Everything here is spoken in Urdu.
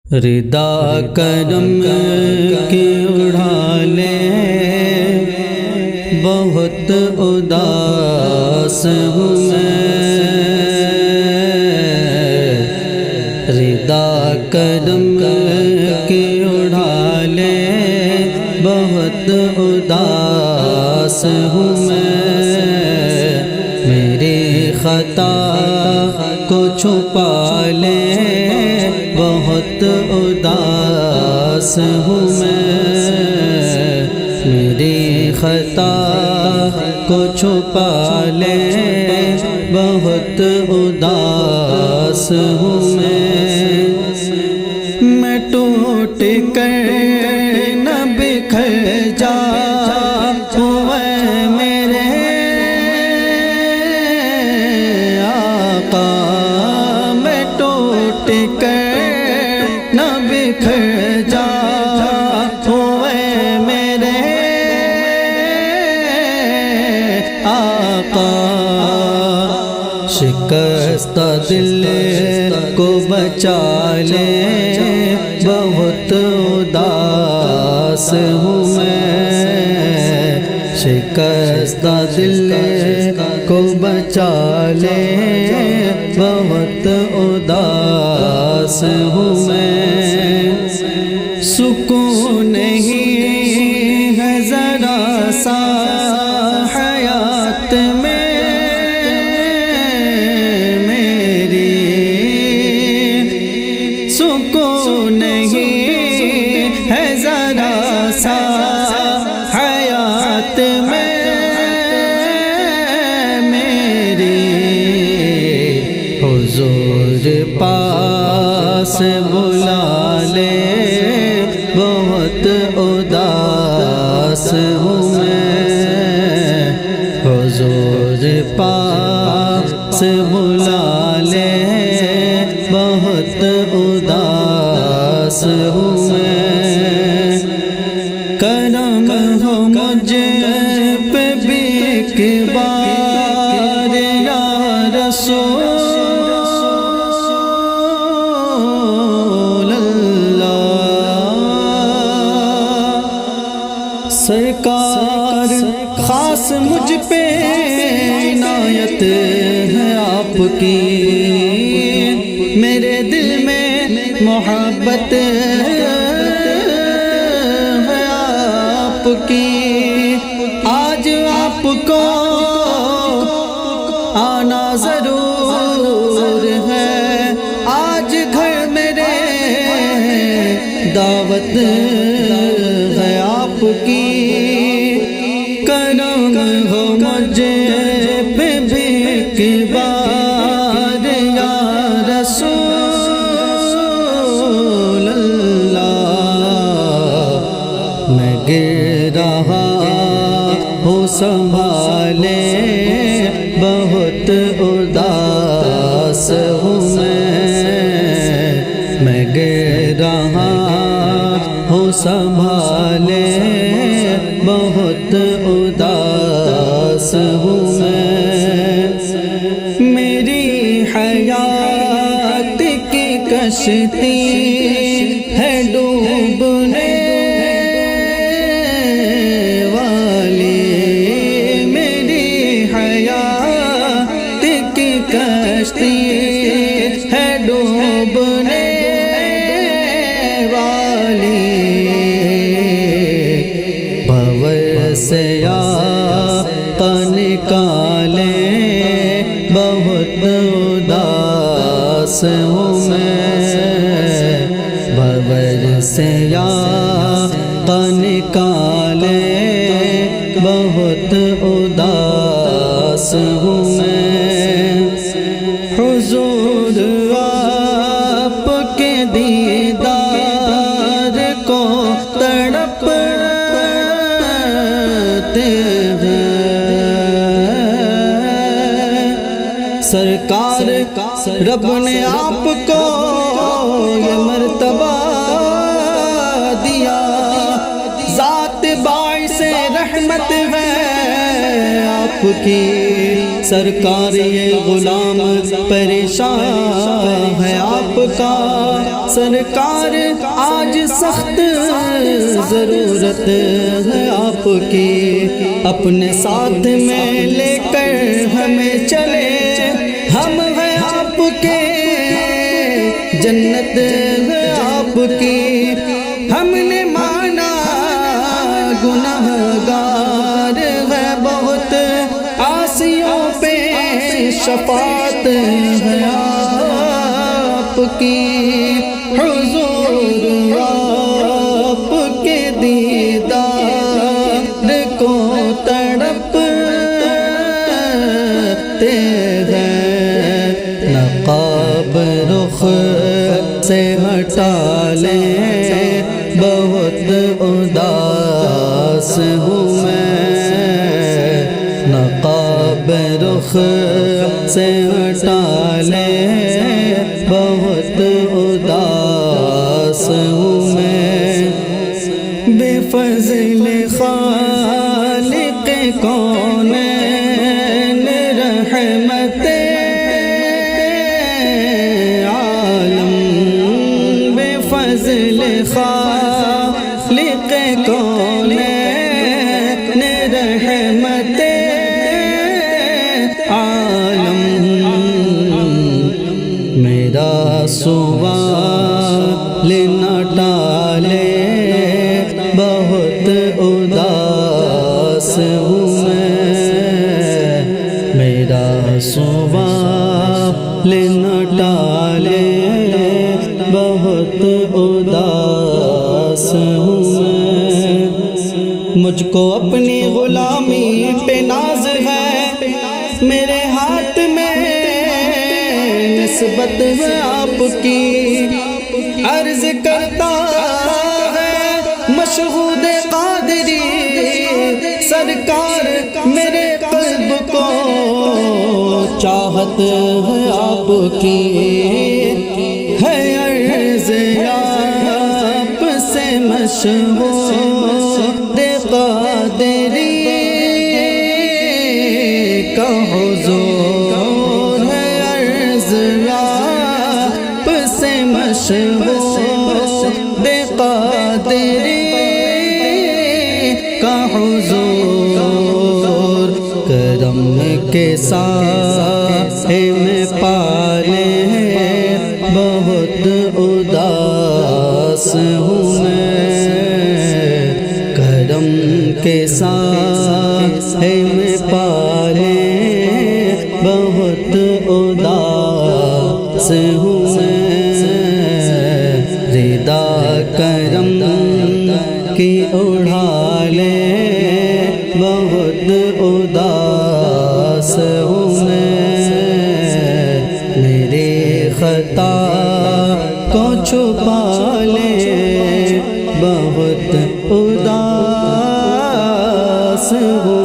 ردا کرم کی اڑا لے بہت اداس ہوں میں، ردا کرم کی اڑا لے بہت اداس ہوں میں، میری خطا کو چھپا لے بہت اداس ہوں میں، میری خطا کو چھپا لے بہت اداس ہوں میں ٹوٹ کر نہ بکھر جاؤں میرے آقا، میں ٹوٹ کر نہ بکھر جاؤں میرے آقا، شکستہ دل کو بچا لے بہت اداس ہوں میں، شکستہ دل کو بچا لے بہت اداس ہوں میں، سکون نہیں ہے ذرا سا حیات میں میری، سکون نہیں ہے ذرا سا حیات میں میری، حضور پاس بلا لے بہت اداس ہوں میں، حضور پاس بلا لے بہت اداس ہوں میں، کرم ہو مجھ پہ بھی ایک بار یا رسول اللہ، سرکار خاص مجھ پہ عنایت ہے آپ کی، میرے دل میں محبت ہے آپ کی، آج آپ کو آنا ضرور ہے، آج گھر میرے دعوت ہے آپ کی، کرم ہو مجھے پہ بھی ایک بار یا رسول اللہ، میں گر رہا ہوں سنبھالے بہت اداس ہوں میں گر رہا ہوں سنبھالے بہت اداس ہوں میں، میری حیات کی کشتی ہے ڈوبنے والی، میری حیات کی کشتی ہے ڈوبنے والی، بھور سے آقا نکالے بہت اداس ہوں میں، بھور سے آقا نکالے بہت اداس ہوں میں، حضور آپ کے دیدار کو تڑپتے ہیں، سرکار رب نے آپ کو یہ مرتبہ دیا، ذات باعث رحمت ہے آپ کی، سرکار یہ غلام پریشان ہے آپ کا سرکار آج سخت ضرورت ہے آپ کی اپنے ساتھ میں لے کر ہمیں چلے ہم ہیں آپ کے جنت ہے آپ کی ہم نے مانا گنہگار ہے بہت عاصیوں پہ شفاعت ہے آپ کی حضور آپ کے دیدار کو تڑپتے ہیں نقاب رخ سے ہٹا لیں بہت اداس ہوں میں نقاب رخ سے ہٹا لیں بہت اداس ہوں میں بے فضل خالق کونین رحمت عالم بے فضل خالق کونین رحمت عالم میرا سوال نہ ٹالے بہت اداس ہوں میں میرا سوال نہ ٹالے بہت اداس ہوں میں مجھ کو اپنی غلامی پہ ناز ہے میرے ہاتھ میں نسبت ہے آپ کی عرض کرتا ہے مشہود قادری سرکار میرے قلب کو چاہت ہے آپ کی ہے عرض آپ سے مشہود قادری کا حضور ہے عرض آپ سے مشہود قادری کا حضور کرم کے سائے میں پالے بہت اداس ہوں میں کرم کے سائے میں پالے بہت اداس ہوں میں رضا کرم کی اڑا لے بہت اداس ہوں میں میرے خطا کو چھپا لے بہت اداس ہوں